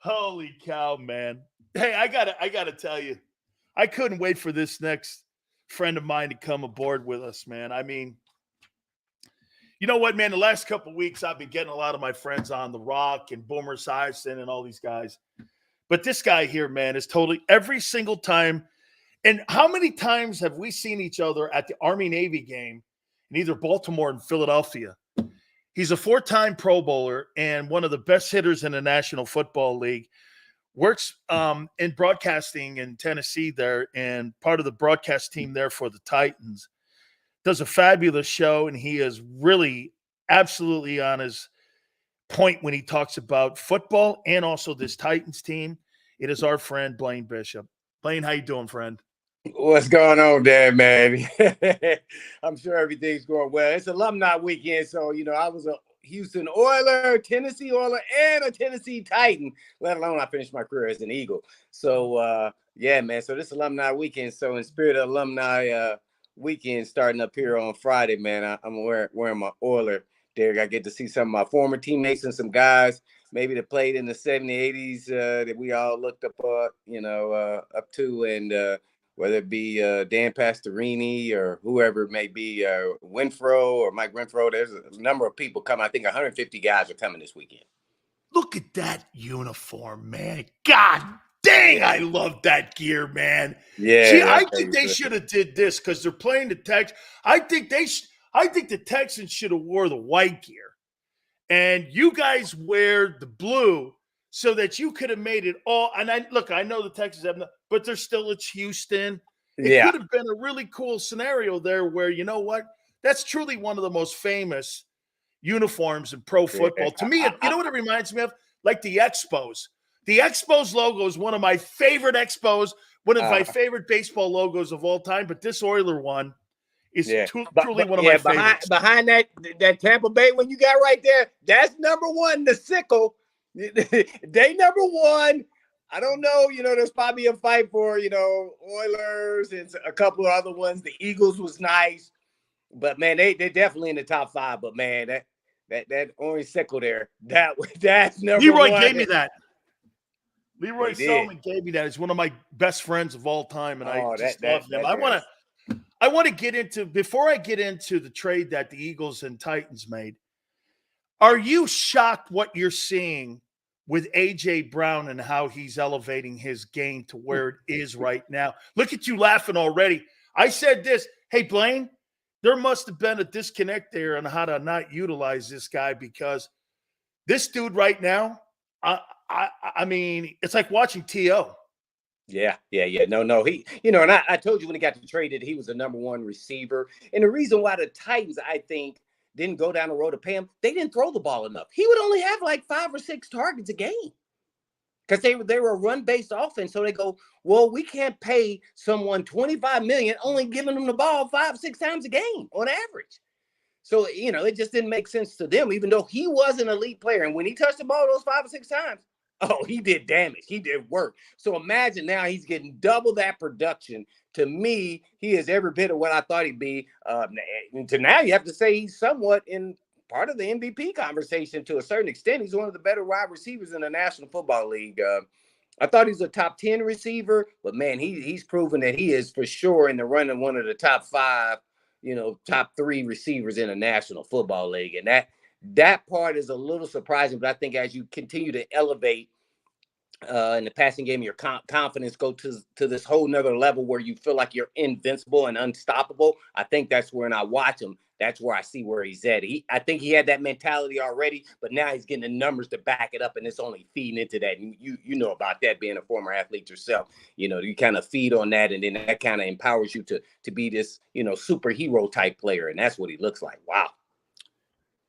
Holy cow, man. Hey, I gotta tell you, I couldn't wait for this next friend of mine to come aboard with us, man. I mean, you know what, man? The last couple of weeks, I've been getting a lot of my friends on The Rock and Boomer Esiason and all these guys. But this guy here, man, is totally every single time. And how many times have we seen each other at the Army-Navy game in either Baltimore and Philadelphia? He's a 4-time Pro Bowler and one of the best hitters in the National Football League. Works in broadcasting in Tennessee there and part of the broadcast team there for the Titans. Does a fabulous show, and he is really absolutely on his point when he talks about football and also this Titans team. It is our friend Blaine Bishop. Blaine, how you doing, friend? What's going on there, man? I'm sure everything's going well. It's Alumni Weekend, so, I was a Houston Oiler, Tennessee Oiler, and a Tennessee Titan, let alone I finished my career as an Eagle. So, yeah, man, so this Alumni Weekend, so in spirit of Alumni Weekend starting up here on Friday, man, I'm wearing my Oiler. Derek, I get to see some of my former teammates and some guys maybe that played in the 70s, 80s that we all looked up, up to, and whether it be Dan Pastorini or whoever it may be, Winfro or Mike Renfro. There's a number of people coming. I think 150 guys are coming this weekend. Look at that uniform, man. God dang, I love that gear, man. Yeah. See, I think they should have did this because they're playing the Texans. I think the Texans should have wore the white gear. And you guys wear the blue so that you could have made it all. And I know the Texans have but they're still, it's Houston. It could have been a really cool scenario there where, you know what? That's truly one of the most famous uniforms in pro football. To me, you know what it reminds me of? Like the Expos. The Expos logo is one of my favorite Expos, one of my favorite baseball logos of all time. But this Oiler one is truly one of my favorites. Behind that Tampa Bay one you got right there, that's number one, the sickle. They number one. I don't know, there's probably a fight for, Oilers and a couple of other ones. The Eagles was nice, but man, they're definitely in the top 5. But man, that orange sickle there, that's number Leroy one. gave me that. Leroy Selman gave me that. He's one of my best friends of all time, and I just love him. I want to get into, before I get into the trade that the Eagles and Titans made, are you shocked what you're seeing with A.J. Brown and how he's elevating his game to where it is right now? Look at you laughing already. I said this, hey, Blaine, there must have been a disconnect there on how to not utilize this guy, because this dude right now, I mean, it's like watching T.O. Yeah. No. He, and I told you when he got traded, he was the number one receiver. And the reason why the Titans, I think, didn't go down the road to pay him, they didn't throw the ball enough. He would only have like 5 or 6 targets a game because they were a run-based offense. So they go, well, we can't pay someone $25 million, only giving them the ball 5-6 times a game on average. So, it just didn't make sense to them, even though he was an elite player. And when he touched the ball those 5 or 6 times, he did damage. He did work. So imagine now he's getting double that production. To me, he is every bit of what I thought he'd be. To now, you have to say he's somewhat in part of the MVP conversation to a certain extent. He's one of the better wide receivers in the National Football League. I thought he was a top 10 receiver, but man, he's proven that he is for sure in the running one of the top 5, top 3 receivers in the National Football League. And that part is a little surprising, but I think as you continue to elevate in the passing game, your confidence go to this whole nother level where you feel like you're invincible and unstoppable. I think that's when I watch him. That's where I see where he's at. I think he had that mentality already, but now he's getting the numbers to back it up, and it's only feeding into that. And you know about that, being a former athlete yourself. You kind of feed on that, and then that kind of empowers you to be this, superhero type player, and that's what he looks like. Wow.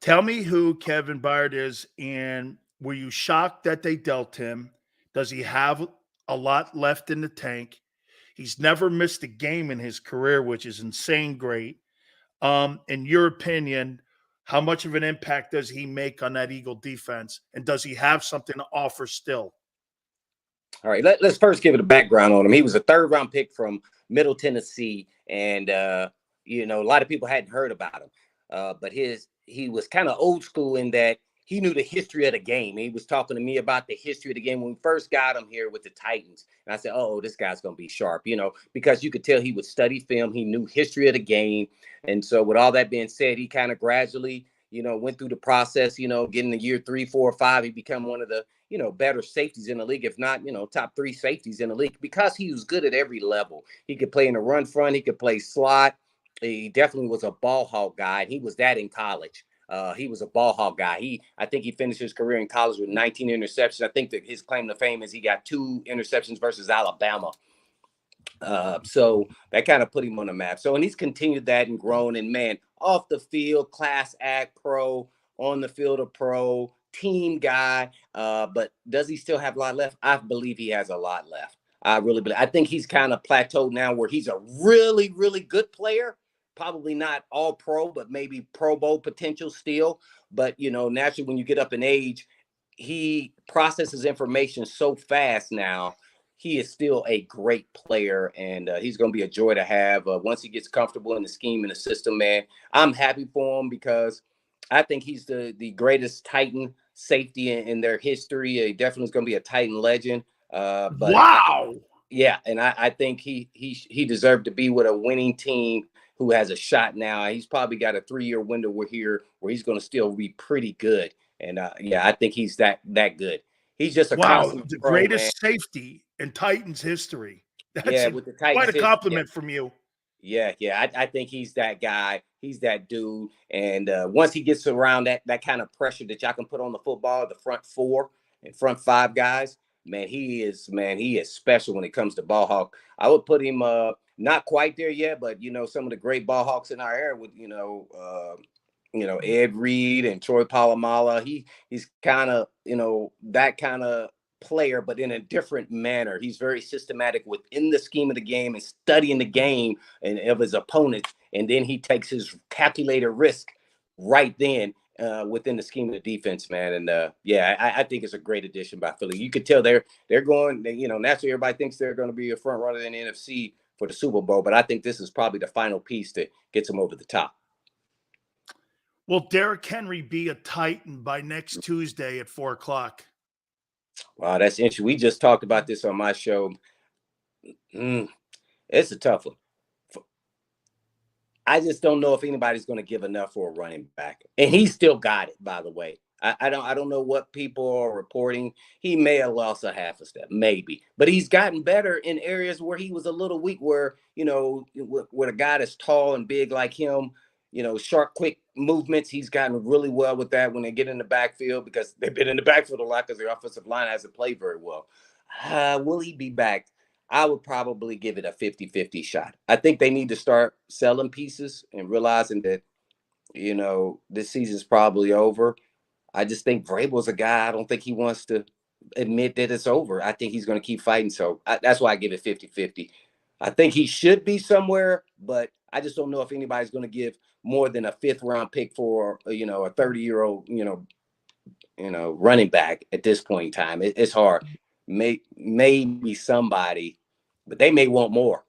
Tell me who Kevin Byard is, and were you shocked that they dealt him? Does he have a lot left in the tank? He's never missed a game in his career, which is insane great. In your opinion, how much of an impact does he make on that Eagle defense? And does he have something to offer still? All right, let's first give it a background on him. He was a 3rd-round pick from Middle Tennessee, and, a lot of people hadn't heard about him. But he was kind of old school in that he knew the history of the game. He was talking to me about the history of the game when we first got him here with the Titans. And I said, oh, this guy's going to be sharp, because you could tell he would study film. He knew history of the game. And so with all that being said, he kind of gradually, went through the process, getting to year 3, 4, 5. He became one of the, better safeties in the league, if not, top 3 safeties in the league, because he was good at every level. He could play in the run front. He could play slot. He definitely was a ball hawk guy. And he was that in college. He was a ball hawk guy. I think he finished his career in college with 19 interceptions. I think that his claim to fame is he got 2 interceptions versus Alabama. So that kind of put him on the map. So, and he's continued that and grown, and man, off the field, class act pro, on the field a pro, team guy. But does he still have a lot left? I believe he has a lot left. I really believe. I think he's kind of plateaued now where he's a really, really good player. Probably not all pro, but maybe Pro Bowl potential still. But, naturally, when you get up in age, he processes information so fast now. He is still a great player, and he's going to be a joy to have once he gets comfortable in the scheme and the system, man. I'm happy for him because I think he's the greatest Titan safety in their history. He definitely is going to be a Titan legend. But wow. And I think he deserved to be with a winning team who has a shot now. He's probably got a 3-year window where he's going to still be pretty good. And I think he's that good. He's just the greatest safety in Titans history. That's with the Titans, quite a compliment from you. Yeah. I think he's that guy. He's that dude. And once he gets around that kind of pressure that y'all can put on the football, the front 4 and front 5 guys, man, he is special when it comes to ball hawk. I would put him not quite there yet, but some of the great ball hawks in our era with Ed Reed and Troy Polamalu. He's kind of that kind of player, but in a different manner. He's very systematic within the scheme of the game and studying the game and of his opponents, and then he takes his calculated risk right then within the scheme of the defense, man. And I think it's a great addition by Philly. You could tell they're going. Naturally, everybody thinks they're going to be a front runner in the NFC for the Super Bowl, but I think this is probably the final piece that gets them over the top. Will Derk Henry be a Titan by next Tuesday at 4:00? Wow, that's interesting. We just talked about this on my show. It's a tough one. I just don't know if anybody's going to give enough for a running back, and he still got it. By the way, I don't know what people are reporting. He may have lost a half a step, maybe, but he's gotten better in areas where he was a little weak. Where where a guy that's tall and big like him, sharp, quick movements. He's gotten really well with that when they get in the backfield because they've been in the backfield a lot because their offensive line hasn't played very well. Will he be back? I would probably give it a 50-50 shot. I think they need to start selling pieces and realizing that, this season's probably over. I just think Vrabel's a guy. I don't think he wants to admit that it's over. I think he's going to keep fighting. So that's why I give it 50-50. I think he should be somewhere, but I just don't know if anybody's going to give more than a 5th round pick for, a 30-year-old, running back at this point in time. It's hard. Maybe somebody, but they may want more.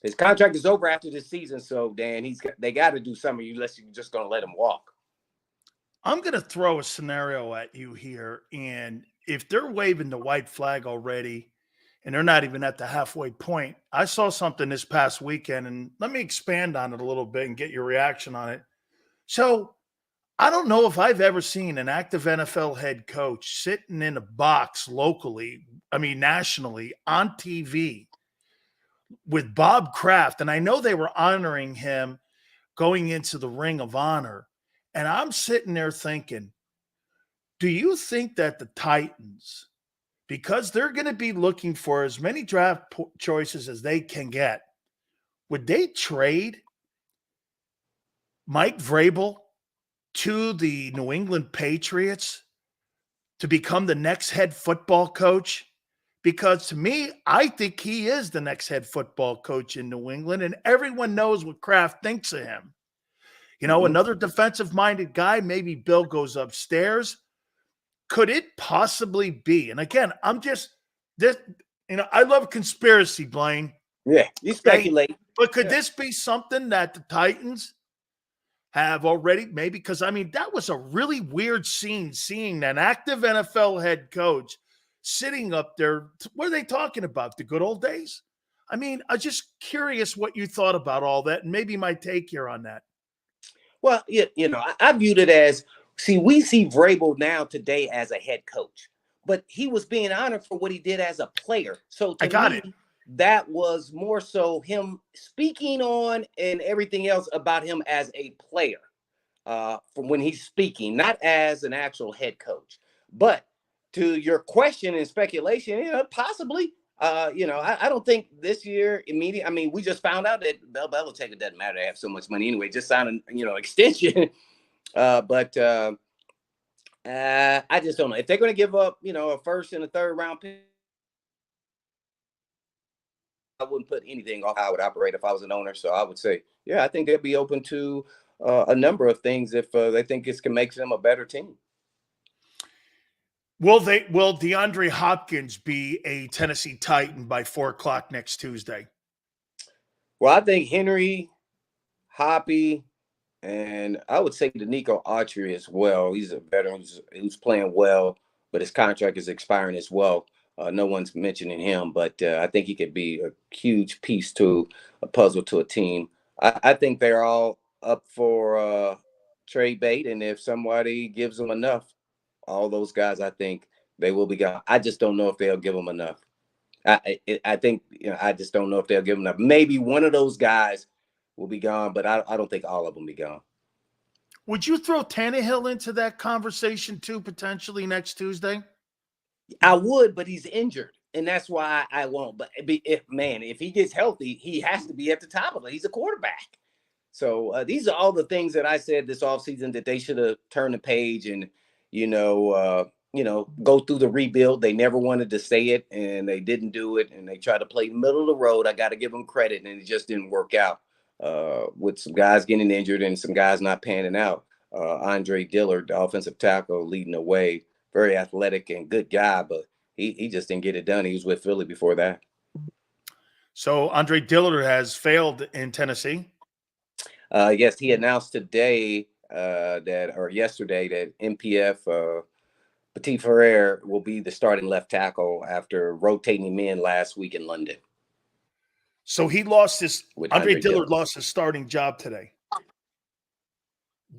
His contract is over after this season, so Dan, they got to do something unless you're just going to let him walk. I'm going to throw a scenario at you here, and if they're waving the white flag already, and they're not even at the halfway point, I saw something this past weekend, and let me expand on it a little bit and get your reaction on it. So I don't know if I've ever seen an active NFL head coach sitting in a box locally, nationally, on TV with Bob Kraft. And I know they were honoring him going into the Ring of Honor. And I'm sitting there thinking, do you think that the Titans, because they're going to be looking for as many draft choices as they can get, would they trade Mike Vrabel to the New England Patriots to become the next head football coach? Because to me, I think he is the next head football coach in New England, and everyone knows what Kraft thinks of him. Another defensive-minded guy, maybe Bill goes upstairs. Could it possibly be? And again, I love conspiracy, Blaine. Yeah, you speculate. But could this be something that the Titans have already, maybe, because I mean, that was a really weird scene, seeing an active NFL head coach sitting up there. What are they talking about? The good old days? I mean, I'm just curious what you thought about all that, and maybe my take here on that. Well, I viewed it as, we see Vrabel now today as a head coach, but he was being honored for what he did as a player. So to me, that was more so him speaking on and everything else about him as a player from when he's speaking, not as an actual head coach. But to your question and speculation, possibly. I don't think this year immediate. I mean, we just found out that Bill Belichick, it doesn't matter. They have so much money anyway. Just sign an extension. But I just don't know if they're going to give up, a first and a third round pick. I wouldn't put anything off how I would operate if I was an owner. So I would say, yeah, I think they'd be open to a number of things if they think this can make them a better team. Will DeAndre Hopkins be a Tennessee Titan by 4:00 next Tuesday? Well, I think Henry, Hoppy, and I would say Nico Autry as well. He's a veteran who's playing well, but his contract is expiring as well. No one's mentioning him, but I think he could be a huge piece to a puzzle to a team. I think they're all up for trade bait, and if somebody gives them enough, all those guys, I think they will be gone. I just don't know if they'll give them enough. I think I just don't know if they'll give them enough. Maybe one of those guys will be gone, but I don't think all of them be gone. Would you throw Tannehill into that conversation too, potentially next Tuesday? I would, but he's injured, and that's why I won't. But if he gets healthy, he has to be at the top of it. He's a quarterback. So these are all the things that I said this offseason that they should have turned the page and, go through the rebuild. They never wanted to say it, and they didn't do it, and they tried to play middle of the road. I got to give them credit, and it just didn't work out with some guys getting injured and some guys not panning out. Andre Dillard, the offensive tackle, leading the way, very athletic and good guy, but he just didn't get it done. He was with Philly before that. So Andre Dillard has failed in Tennessee? Yes, he announced yesterday that MPF Petit Ferrer will be the starting left tackle after rotating him in last week in London. So he lost Andre Dillard lost his starting job today.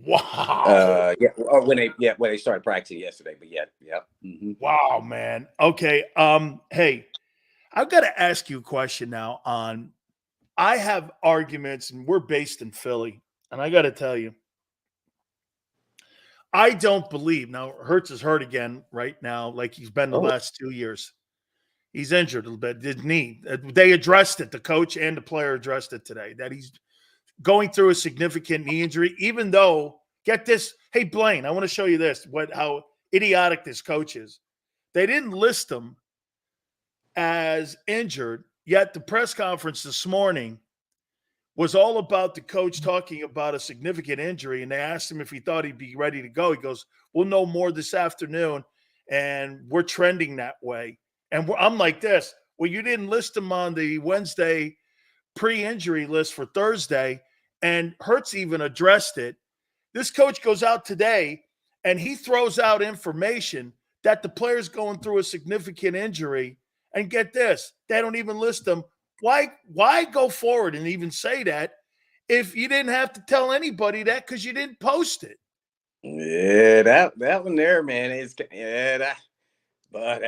Wow. When they started practicing yesterday, but yeah. Mm-hmm. Wow, man. Okay. Hey, I've got to ask you a question now I have arguments, and we're based in Philly, and I got to tell you, I don't believe now Hurts is hurt again right now, like he's been the last 2 years. He's injured a little bit, didn't he? They addressed it. The coach and the player addressed it today, that he's going through a significant knee injury, even though, get this, hey, Blaine, I want to show you this, how idiotic this coach is. They didn't list him as injured, yet the press conference this morning was all about the coach talking about a significant injury, and they asked him if he thought he'd be ready to go. He goes, we'll know more this afternoon, and we're trending that way. And I'm like this, well, you didn't list him on the Wednesday pre-injury list for Thursday, and Hurts even addressed it. This coach goes out today, and he throws out information that the player's going through a significant injury, and get this, they don't even list him. Why go forward and even say that if you didn't have to tell anybody that because you didn't post it? Yeah, that one there, man, is but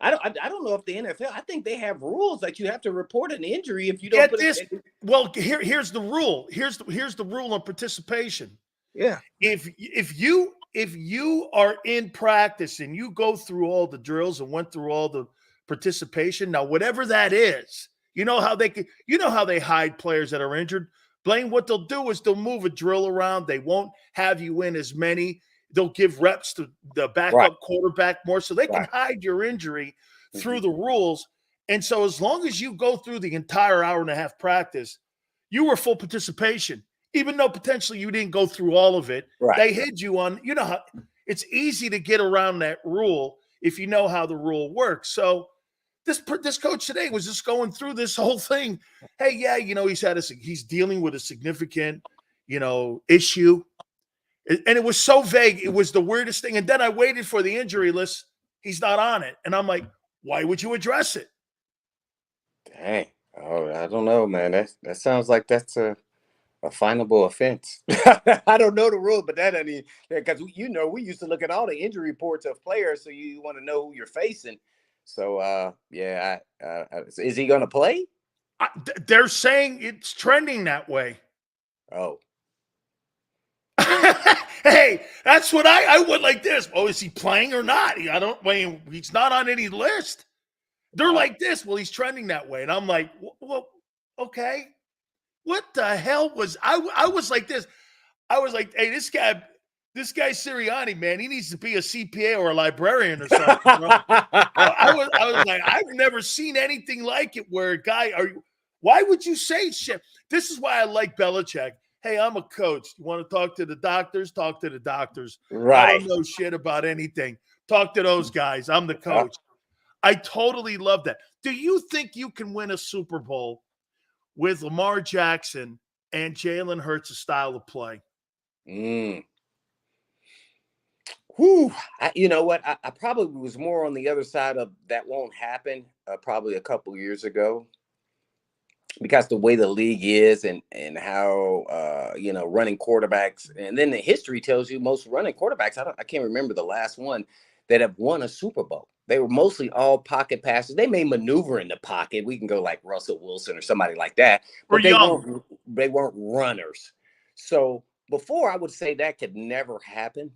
I don't know if the NFL. I think they have rules that you have to report an injury if you don't get this. Well, here's the rule. Here's the rule on participation. Yeah. If you are in practice and you go through all the drills and went through all the participation, now whatever that is, you know how they hide players that are injured. Blaine, what they'll do is they'll move a drill around. They won't have you in as many. They'll give reps to the backup quarterback more so they can hide your injury through the rules. And so as long as you go through the entire hour and a half practice, you were full participation, even though potentially you didn't go through all of it. They hid you on, how it's easy to get around that rule if you know how the rule works. So this coach today was just going through this whole thing. Hey, yeah, he's dealing with a significant, issue. And it was so vague. It was the weirdest thing. And then I waited for the injury list. He's not on it. And I'm like, why would you address it? Dang. Oh, I don't know, man. That sounds like that's a finable offense. I don't know the rule, but that, I mean, because we used to look at all the injury reports of players, so you want to know who you're facing. So, is he going to play? They're saying it's trending that way. Oh. Hey, that's what I went like this. Oh, is he playing or not? He's not on any list. They're like this. Well, he's trending that way. And I'm like, well, okay. What the hell was I was like this. I was like, hey, this guy Sirianni, man, he needs to be a CPA or a librarian or something. I was like, I've never seen anything like it where a guy why would you say shit? This is why I like Belichick. Hey, I'm a coach. You want to talk to the doctors? Talk to the doctors. Right. I don't know shit about anything. Talk to those guys. I'm the coach. I totally love that. Do you think you can win a Super Bowl with Lamar Jackson and Jalen Hurts' style of play? Whew. You know what? I probably was more on the other side of that won't happen probably a couple years ago. Because the way the league is and how running quarterbacks, and then the history tells you most running quarterbacks, I can't remember the last one that have won a Super Bowl. They were mostly all pocket passes. They may maneuver in the pocket. We can go like Russell Wilson or somebody like that, but they weren't runners. So before, I would say that could never happen,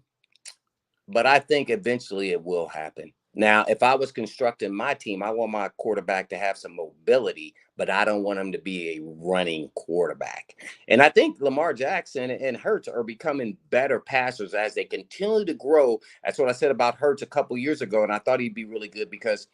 but I think eventually it will happen. Now, if I was constructing my team, I want my quarterback to have some mobility, but I don't want him to be a running quarterback. And I think Lamar Jackson and Hurts are becoming better passers as they continue to grow. That's what I said about Hurts a couple years ago, and I thought he'd be really good because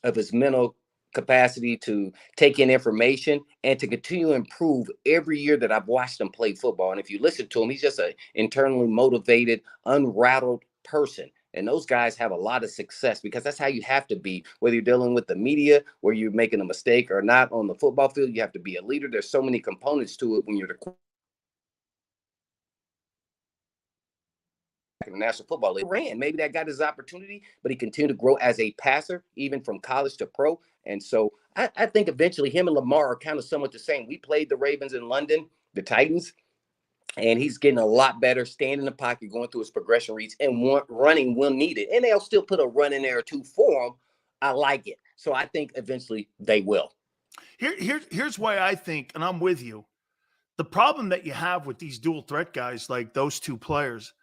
of his mental capacity to take in information and to continue to improve every year that I've watched him play football. And if you listen to him, he's just an internally motivated, unrattled person. And those guys have a lot of success because that's how you have to be, whether you're dealing with the media, where you're making a mistake or not on the football field. You have to be a leader. There's so many components to it when you're the National Football League. Maybe that got his opportunity, but he continued to grow as a passer, even from college to pro. And so I think eventually him and Lamar are kind of somewhat the same. We played the Ravens in London, the Titans. And he's getting a lot better, staying in the pocket, going through his progression reads, and running when needed. And they'll still put a run in there or two for him. I like it. So I think eventually they will. Here's why I think, and I'm with you. The problem that you have with these dual threat guys like those two players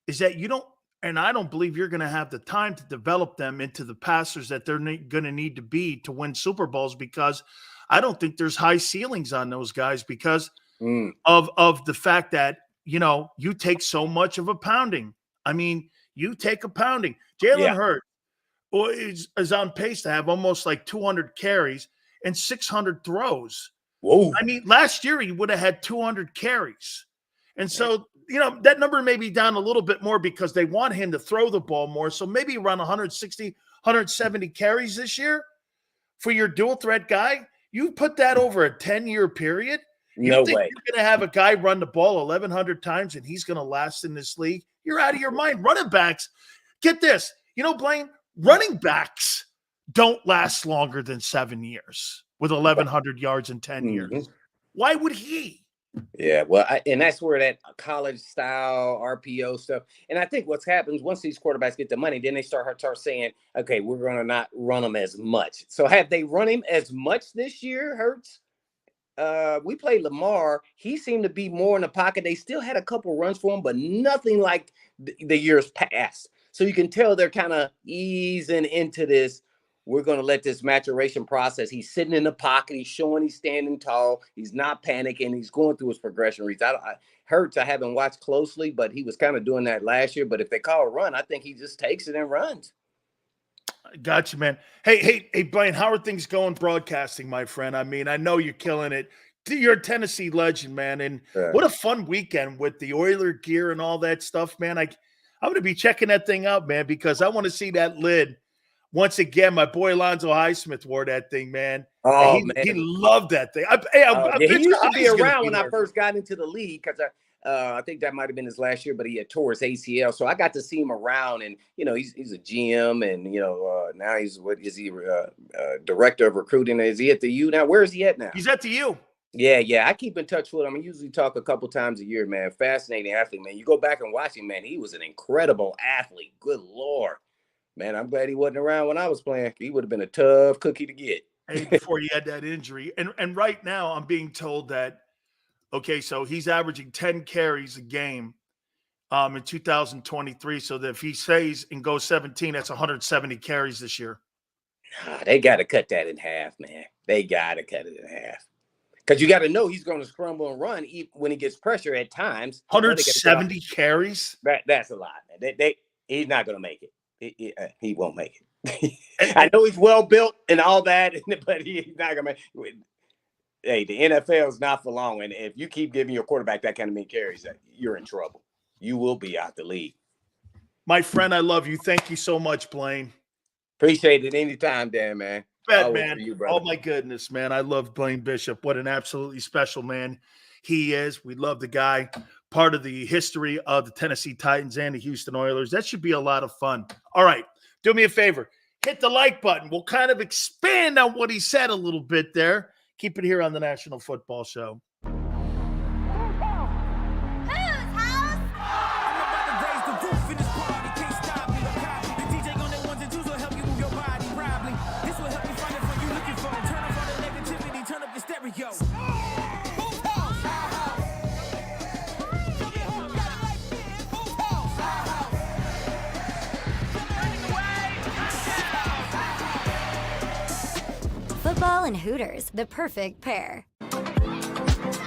is that you don't, and I don't believe you're going to have the time to develop them into the passers that they're going to need to be to win Super Bowls, because I don't think there's high ceilings on those guys because of the fact that, you take so much of a pounding. I mean, you take a pounding. Jalen Hurts is on pace to have almost like 200 carries and 600 throws. Whoa. I mean, last year he would have had 200 carries. And so, that number may be down a little bit more because they want him to throw the ball more. So maybe around 160, 170 carries this year for your dual threat guy. You put that over a 10-year period. No way. You're going to have a guy run the ball 1,100 times and he's going to last in this league? You're out of your mind. Running backs, get this. Blaine, running backs don't last longer than 7 years with 1,100 yards in 10 years. Why would he? Yeah, well, and that's where that college style RPO stuff. And I think what's happens once these quarterbacks get the money, then they start saying, okay, we're going to not run them as much. So have they run him as much this year, Hurts? We played Lamar. He seemed to be more in the pocket. They still had a couple runs for him, but nothing like the years past. So you can tell they're kind of easing into this. We're going to let this maturation process. He's sitting in the pocket. He's showing he's standing tall. He's not panicking. He's going through his progression reads. Hurts, I haven't watched closely, but he was kind of doing that last year. But if they call a run, I think he just takes it and runs. Gotcha, man. Hey, Blaine, how are things going broadcasting, my friend? I mean, I know you're killing it. You're a Tennessee legend, man. And what a fun weekend with the Oiler gear and all that stuff, man. I'm going to be checking that thing out, man, because I want to see that lid. Once again, my boy Alonzo Highsmith wore that thing, man. Oh, man. He loved that thing. He used to be around when I first got into the league because I think that might have been his last year, but he had tore his ACL. So I got to see him around, and he's a GM, and now he's director of recruiting. Is he at the U now? Where is he at now? He's at the U. Yeah. I keep in touch with him. I usually talk a couple times a year, man. Fascinating athlete, man. You go back and watch him, man. He was an incredible athlete. Good Lord, man. I'm glad he wasn't around when I was playing. He would have been a tough cookie to get. Hey, before he had that injury, and right now I'm being told that. Okay, so he's averaging 10 carries a game in 2023. So that if he stays and goes 17, that's 170 carries this year. They got to cut that in half, man. They got to cut it in half. Because you got to know he's going to scramble and run when he gets pressure at times. 170 carries? That's a lot, man. He's not going to make it. He won't make it. I know he's well built and all that, but he's not going to make it. Hey, the NFL is not for long. And if you keep giving your quarterback that kind of many carries, you're in trouble. You will be out the league. My friend, I love you. Thank you so much, Blaine. Appreciate it anytime, Dan, man. Bet, man. Oh, my goodness, man. I love Blaine Bishop. What an absolutely special man he is. We love the guy. Part of the history of the Tennessee Titans and the Houston Oilers. That should be a lot of fun. All right. Do me a favor. Hit the like button. We'll kind of expand on what he said a little bit there. Keep it here on the National Football Show. Football and Hooters, the perfect pair.